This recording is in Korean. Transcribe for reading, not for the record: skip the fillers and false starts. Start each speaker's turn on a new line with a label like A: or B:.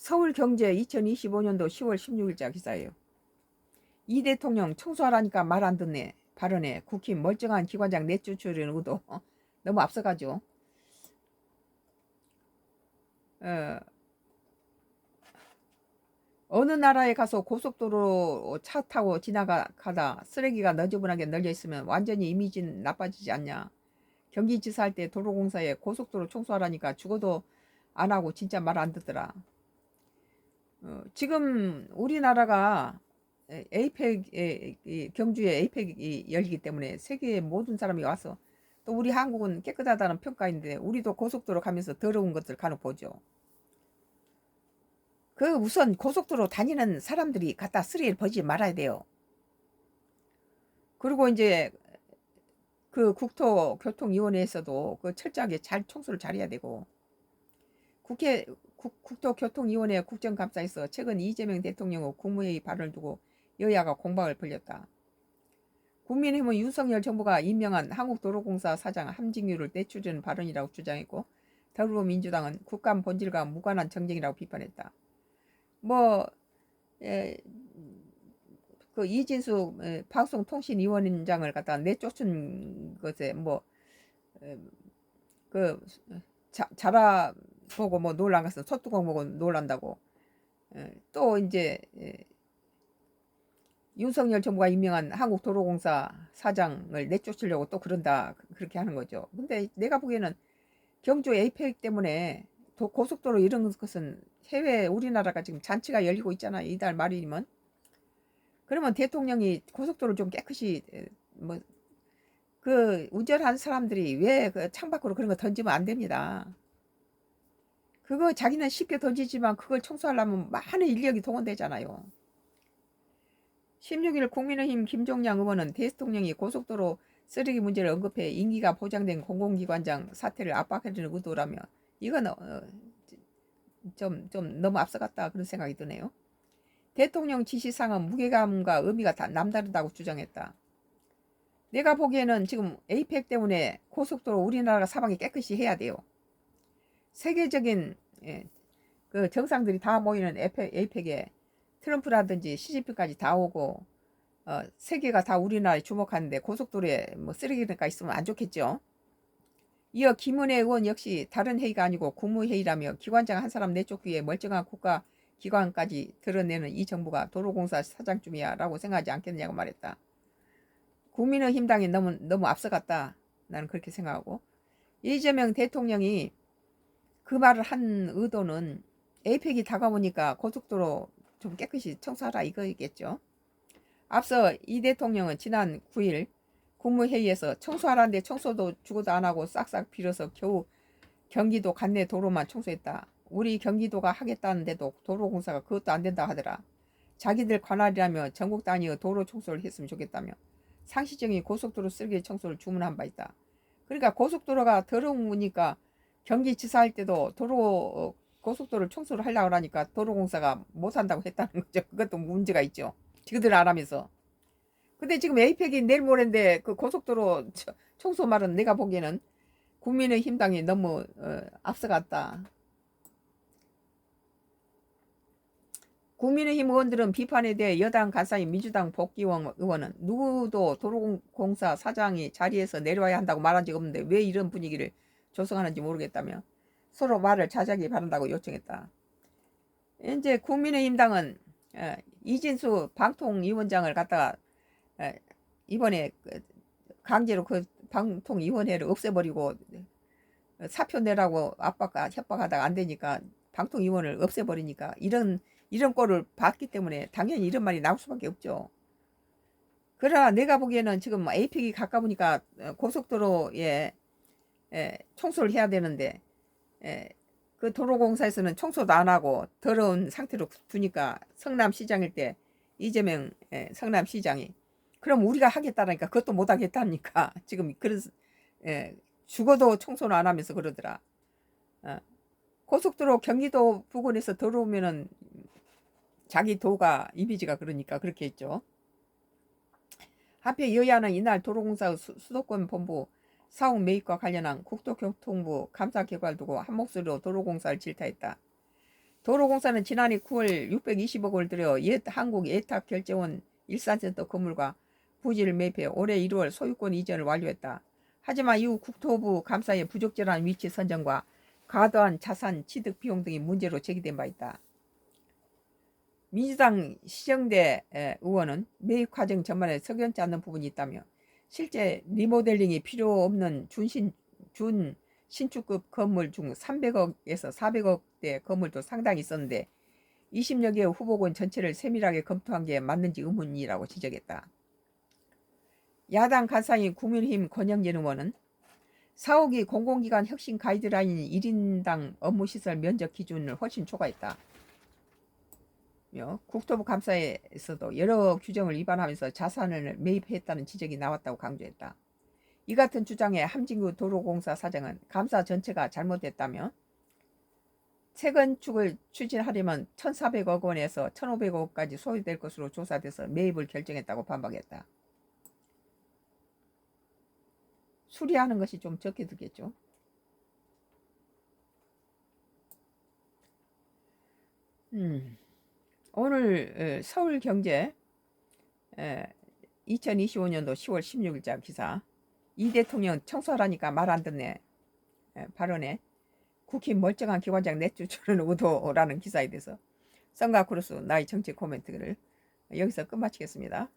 A: 서울경제 2025년도 10월 16일자 기사예요. 이 대통령 청소하라니까 말 안 듣네. 발언에 국힘 멀쩡한 기관장 내쫓으려는 의도 너무 앞서가죠. 어느 나라에 가서 고속도로 차 타고 지나가다 쓰레기가 너저분하게 널려 있으면 완전히 이미지는 나빠지지 않냐. 경기지사 할 때 도로공사에 고속도로 청소하라니까 죽어도 안 하고 진짜 말 안 듣더라. 지금 우리나라가 에이펙, 경주에 에이펙이 열리기 때문에 세계의 모든 사람이 와서, 또 우리 한국은 깨끗하다는 평가인데 우리도 고속도로 가면서 더러운 것들 간혹 보죠. 그 우선 고속도로 다니는 사람들이 갖다 쓰레기를 버리지 말아야 돼요. 그리고 이제 그 국토교통위원회에서도 그 철저하게 잘 청소를 잘해야 되고, 국토교통위원회 국정감사에서 최근 이재명 대통령의 국무회의 발언을 두고 여야가 공방을 벌였다. 국민의힘은 윤석열 정부가 임명한 한국도로공사 사장 함진규를 내추려는 발언이라고 주장했고, 더불어민주당은 국감 본질과 무관한 정쟁이라고 비판했다. 그 이진수 방송통신위원장을 갖다 내쫓은 것에 자라 보고 놀란 것은 소뚜껑 보고 놀란다고. 또 이제 윤석열 정부가 임명한 한국도로공사 사장을 내쫓으려고 또 그런다, 그렇게 하는 거죠. 근데 내가 보기에는 경주 에이펙 때문에 고속도로 이런 것은 해외 우리나라가 지금 잔치가 열리고 있잖아요. 이달 말이면. 그러면 대통령이 고속도로 좀 깨끗이 그 운전하는 사람들이 왜 그 창밖으로 그런 거 던지면 안 됩니다. 그거 자기는 쉽게 던지지만 그걸 청소하려면 많은 인력이 동원되잖아요. 16일 국민의힘 김종량 의원은 대통령이 고속도로 쓰레기 문제를 언급해 임기가 보장된 공공기관장 사퇴를 압박하려는 의도라며, 이건 좀 너무 앞서갔다, 그런 생각이 드네요. 대통령 지시사항은 무게감과 의미가 다 남다르다고 주장했다. 내가 보기에는 지금 에이펙 때문에 고속도로 우리나라가 사방이 깨끗이 해야 돼요. 세계적인 그 정상들이 다 모이는 에이펙에 트럼프라든지 시진핑까지 다 오고, 세계가 다 우리나라에 주목하는데 고속도로에 쓰레기가 있으면 안 좋겠죠. 이어 김은혜 의원 역시 다른 회의가 아니고 국무회의라며 기관장 한 사람 내쫓기에 멀쩡한 국가기관까지 드러내는 이 정부가 도로공사 사장쯤이야 라고 생각하지 않겠느냐고 말했다. 국민의힘 당이 너무 앞서갔다, 나는 그렇게 생각하고, 이재명 대통령이 그 말을 한 의도는 에이펙이 다가오니까 고속도로 좀 깨끗이 청소하라 이거겠죠. 앞서 이 대통령은 지난 9일 국무회의에서 청소하라는데 청소도 죽어도 안 하고 싹싹 빌어서 겨우 경기도 관내 도로만 청소했다. 우리 경기도가 하겠다는데도 도로공사가 그것도 안 된다 하더라. 자기들 관할이라며 전국 단위의 도로 청소를 했으면 좋겠다며 상시적인 고속도로 쓰레기 청소를 주문한 바 있다. 그러니까 고속도로가 더러우니까 경기지사 할 때도 고속도로 청소를 하려고 하니까 도로공사가 못한다고 했다는 거죠. 그것도 문제가 있죠. 지그들 안 하면서. 근데 지금 에이펙이 내일 모레인데 그 고속도로 청소 말은 내가 보기에는 국민의힘 당이 너무 앞서갔다. 국민의힘 의원들은 비판에 대해 여당 간사인 민주당 복귀원 의원은 누구도 도로공사 사장이 자리에서 내려와야 한다고 말한 적 없는데 왜 이런 분위기를 조성하는지 모르겠다며 서로 말을 자제하기 바란다고 요청했다. 이제 국민의힘 당은 이진수 방통위원장을 갖다가 이번에 강제로 그 방통위원회를 없애버리고 사표 내라고 협박하다가 안 되니까 방통위원을 없애버리니까 이런 꼴을 봤기 때문에 당연히 이런 말이 나올 수밖에 없죠. 그러나 내가 보기에는 지금 에이펙이 가까우니까 고속도로에 청소를 해야 되는데 그 도로공사에서는 청소도 안 하고 더러운 상태로 두니까, 성남시장일 때 이재명 성남시장이 그럼 우리가 하겠다니까 그것도 못 하겠다니까 지금 그런 죽어도 청소는 안 하면서 그러더라. 고속도로 경기도 부근에서 들어오면은 자기 도가 이미지가 그러니까 그렇게 했죠. 하필 여야는 이날 도로공사 수도권 본부 사업 매입과 관련한 국토교통부 감사 결과를 두고 한 목소리로 도로공사를 질타했다. 도로공사는 지난해 9월 620억 원을 들여 한국 예탁결제원 일산센터 건물과 부지를 매입해 올해 1월 소유권 이전을 완료했다. 하지만 이후 국토부 감사의 부적절한 위치 선정과 과도한 자산 취득 비용 등이 문제로 제기된 바 있다. 민주당 시정대 의원은 매입 과정 전반에 석연치 않는 부분이 있다며 실제 리모델링이 필요 없는 신축급 건물 중 300억에서 400억대 건물도 상당히 있었는데 20여 개의 후보군 전체를 세밀하게 검토한 게 맞는지 의문이라고 지적했다. 야당 간사인 국민의힘 권영진 의원은 사옥이 공공기관 혁신 가이드라인 1인당 업무시설 면적 기준을 훨씬 초과했다. 국토부 감사에서도 여러 규정을 위반하면서 자산을 매입했다는 지적이 나왔다고 강조했다. 이 같은 주장에 함진구 도로공사 사장은 감사 전체가 잘못됐다며 재건축을 추진하려면 1,400억 원에서 1,500억까지 소요될 것으로 조사돼서 매입을 결정했다고 반박했다. 수리하는 것이 좀 적게 들겠죠. 오늘 서울경제 2025년도 10월 16일자 기사. 이 대통령 청소하라니까 말 안 듣네 발언에 국힘 멀쩡한 기관장 내쫓으는 의도라는 기사에 대해서 썬가크루스 나의 정치 코멘트를 여기서 끝마치겠습니다.